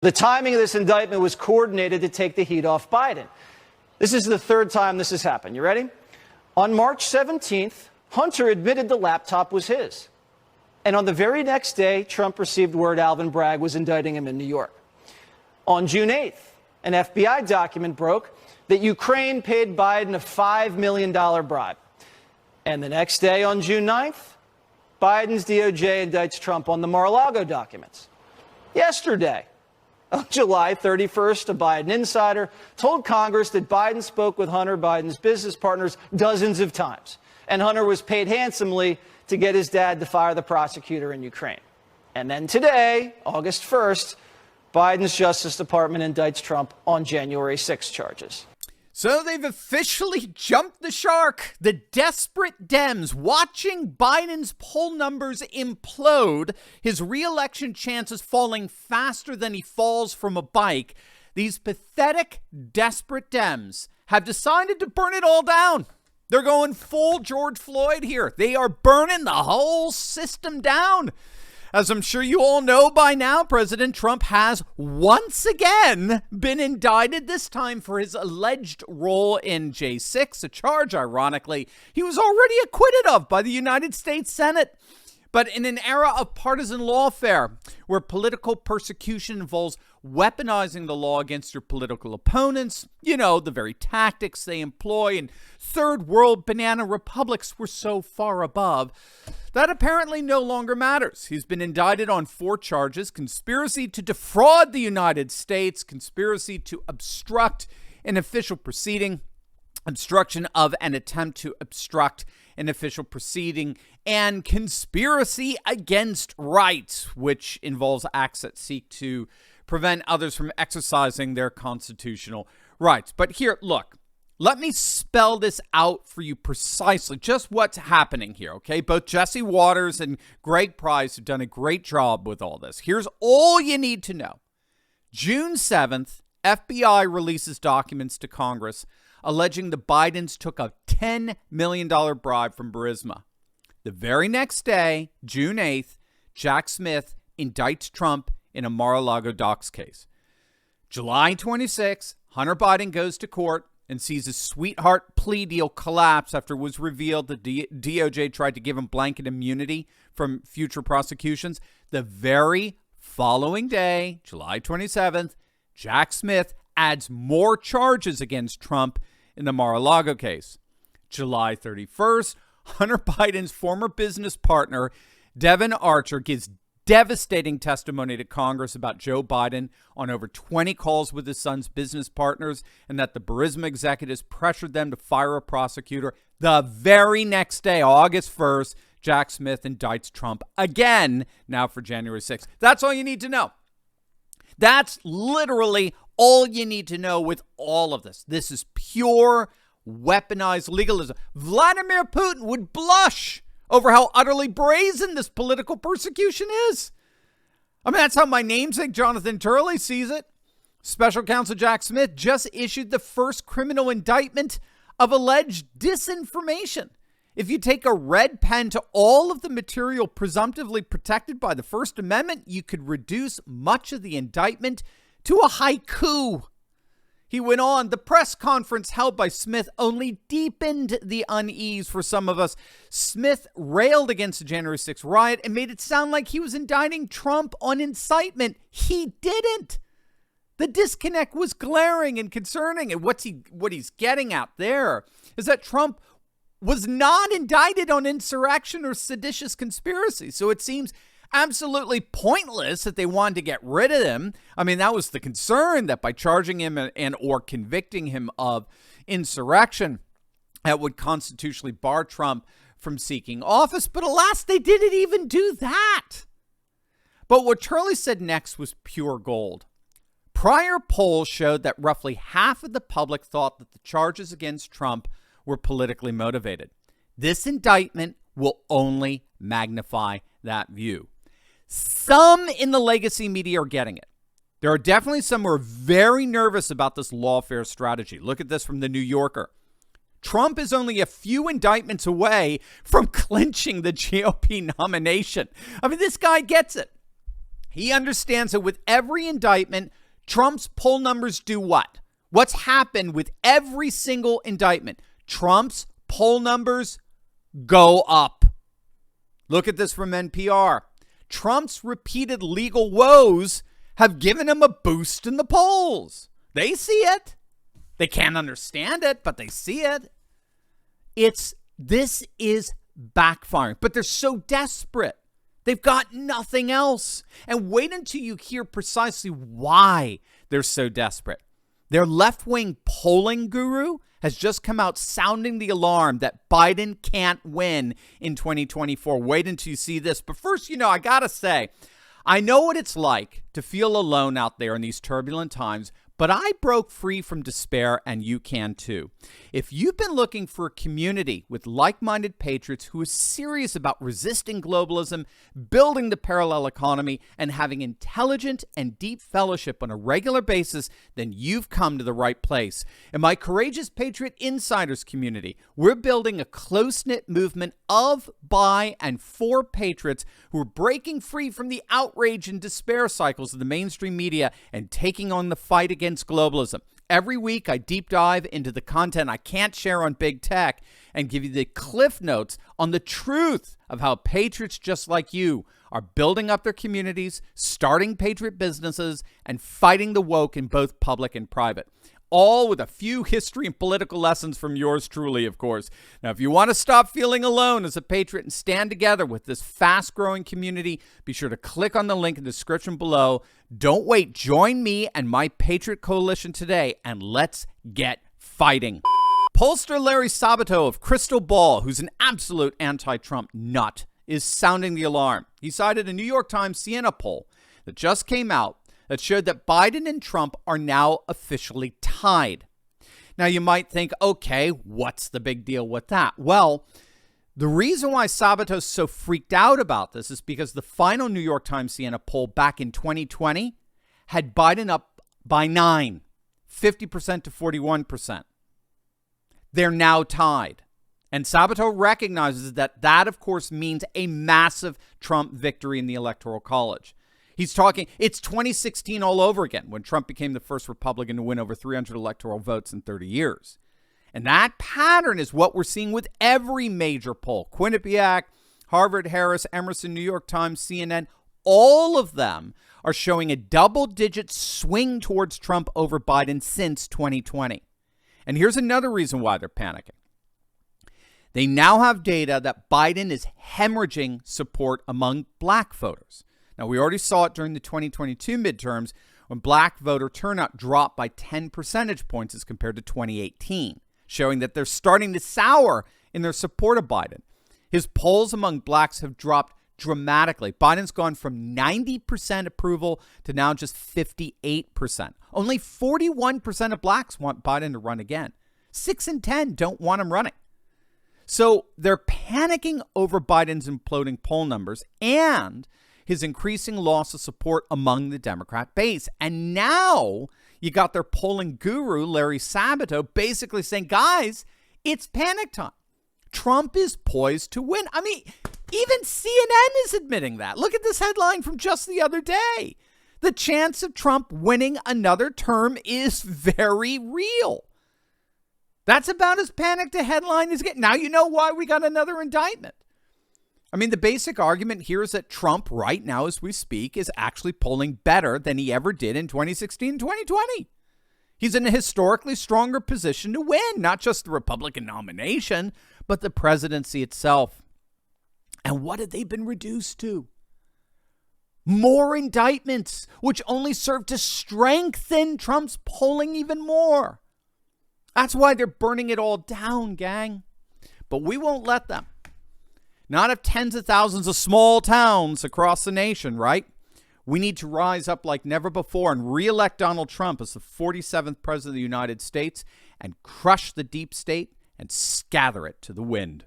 The timing of this indictment was coordinated to take the heat off Biden. This is the third time this has happened. You ready? On March 17th, Hunter admitted the laptop was his. And on the very next day, Trump received word Alvin Bragg was indicting him in New York. On June 8th, an FBI document broke that Ukraine paid Biden a $5 million bribe. And the next day, on June 9th, Biden's DOJ indicts Trump on the Mar-a-Lago documents. Yesterday, on July 31st, a Biden insider told Congress that Biden spoke with Hunter Biden's business partners dozens of times, and Hunter was paid handsomely to get his dad to fire the prosecutor in Ukraine. And then today, August 1st, Biden's Justice Department indicts Trump on January 6 charges. So they've officially jumped the shark. The desperate Dems watching Biden's poll numbers implode, his re-election chances falling faster than he falls from a bike. These pathetic, desperate Dems have decided to burn it all down. They're going full George Floyd here. They are burning the whole system down. As I'm sure you all know by now, President Trump has once again been indicted, this time for his alleged role in J6, a charge, ironically, he was already acquitted of by the United States Senate. But in an era of partisan lawfare, where political persecution involves weaponizing the law against your political opponents, you know, the very tactics they employ in third world banana republics we're so far above, that apparently no longer matters. He's been indicted on 4 charges: conspiracy to defraud the United States, conspiracy to obstruct an official proceeding, obstruction of an attempt to obstruct an official proceeding, and conspiracy against rights, which involves acts that seek to prevent others from exercising their constitutional rights. But here, look, let me spell this out for you precisely, just what's happening here, okay? Both Jesse Waters and Greg Price have done a great job with all this. Here's all you need to know. June 7th, FBI releases documents to Congress alleging the Bidens took a $10 million bribe from Burisma. The very next day, June 8th, Jack Smith indicts Trump in a Mar-a-Lago docs case. July 26th, Hunter Biden goes to court and sees his sweetheart plea deal collapse after it was revealed the DOJ tried to give him blanket immunity from future prosecutions. The very following day, July 27th, Jack Smith adds more charges against Trump in the Mar-a-Lago case. July 31st, Hunter Biden's former business partner, Devin Archer, gives devastating testimony to Congress about Joe Biden on over 20 calls with his son's business partners, and that the Burisma executives pressured them to fire a prosecutor. The very next day, August 1st, Jack Smith indicts Trump again, now for January 6th. That's all you need to know. That's literally all you need to know with all of this. This is pure weaponized legalism. Vladimir Putin would blush over how utterly brazen this political persecution is. I mean, that's how my namesake Jonathan Turley sees it. Special counsel Jack Smith just issued the first criminal indictment of alleged disinformation. If you take a red pen to all of the material presumptively protected by the First Amendment, you could reduce much of the indictment to a haiku. He went on, the press conference held by Smith only deepened the unease for some of us. Smith railed against the January 6th riot and made it sound like he was indicting Trump on incitement. He didn't. The disconnect was glaring and concerning. And what he's getting at there is that Trump was not indicted on insurrection or seditious conspiracy. So it seems absolutely pointless that they wanted to get rid of him. I mean, that was the concern, that by charging him and or convicting him of insurrection, that would constitutionally bar Trump from seeking office. But alas, they didn't even do that. But what Turley said next was pure gold. Prior polls showed that roughly half of the public thought that the charges against Trump were politically motivated. This indictment will only magnify that view. Some in the legacy media are getting it. There are definitely some who are very nervous about this lawfare strategy. Look at this from the New Yorker. Trump is only a few indictments away from clinching the GOP nomination. I mean, this guy gets it. He understands that with every indictment, Trump's poll numbers do what? What's happened with every single indictment? Trump's poll numbers go up. Look at this from NPR. Trump's repeated legal woes have given him a boost in the polls. They see it. They can't understand it, but they see it. This is backfiring, but they're so desperate. They've got nothing else. And wait until you hear precisely why they're so desperate. Their left-wing polling guru has just come out sounding the alarm that Biden can't win in 2024. Wait until you see this. But first, I got to say, I know what it's like to feel alone out there in these turbulent times, but I broke free from despair, and you can too. If you've been looking for a community with like-minded patriots who are serious about resisting globalism, building the parallel economy, and having intelligent and deep fellowship on a regular basis, then you've come to the right place. In my Courageous Patriot Insiders community, we're building a close-knit movement of, by, and for patriots who are breaking free from the outrage and despair cycles of the mainstream media and taking on the fight against globalism. Every week, I deep dive into the content I can't share on big tech and give you the cliff notes on the truth of how patriots just like you are building up their communities, starting patriot businesses, and fighting the woke in both public and private. All with a few history and political lessons from yours truly, of course. Now, if you want to stop feeling alone as a patriot and stand together with this fast-growing community, be sure to click on the link in the description below. Don't wait. Join me and my Patriot Coalition today, and let's get fighting. Pollster Larry Sabato of Crystal Ball, who's an absolute anti-Trump nut, is sounding the alarm. He cited a New York Times Siena poll that just came out that showed that Biden and Trump are now officially tied. Now, you might think, okay, what's the big deal with that? Well, the reason why Sabato's so freaked out about this is because the final New York Times Siena poll back in 2020 had Biden up by 9, 50% to 41%. They're now tied. And Sabato recognizes that, of course, means a massive Trump victory in the Electoral College. He's talking, it's 2016 all over again when Trump became the first Republican to win over 300 electoral votes in 30 years. And that pattern is what we're seeing with every major poll. Quinnipiac, Harvard, Harris, Emerson, New York Times, CNN, all of them are showing a double-digit swing towards Trump over Biden since 2020. And here's another reason why they're panicking. They now have data that Biden is hemorrhaging support among black voters. Now, we already saw it during the 2022 midterms when black voter turnout dropped by 10 percentage points as compared to 2018, showing that they're starting to sour in their support of Biden. His polls among blacks have dropped dramatically. Biden's gone from 90% approval to now just 58%. Only 41% of blacks want Biden to run again. 6 in 10 don't want him running. So they're panicking over Biden's imploding poll numbers and his increasing loss of support among the Democrat base. And now you got their polling guru, Larry Sabato, basically saying, guys, it's panic time. Trump is poised to win. I mean, even CNN is admitting that. Look at this headline from just the other day. The chance of Trump winning another term is very real. That's about as panicked a headline as getting. Now you know why we got another indictment. I mean, the basic argument here is that Trump right now, as we speak, is actually polling better than he ever did in 2016, 2020. He's in a historically stronger position to win, not just the Republican nomination, but the presidency itself. And what have they been reduced to? More indictments, which only serve to strengthen Trump's polling even more. That's why they're burning it all down, gang. But we won't let them. Not if tens of thousands of small towns across the nation, right? We need to rise up like never before and re-elect Donald Trump as the 47th president of the United States and crush the deep state and scatter it to the wind.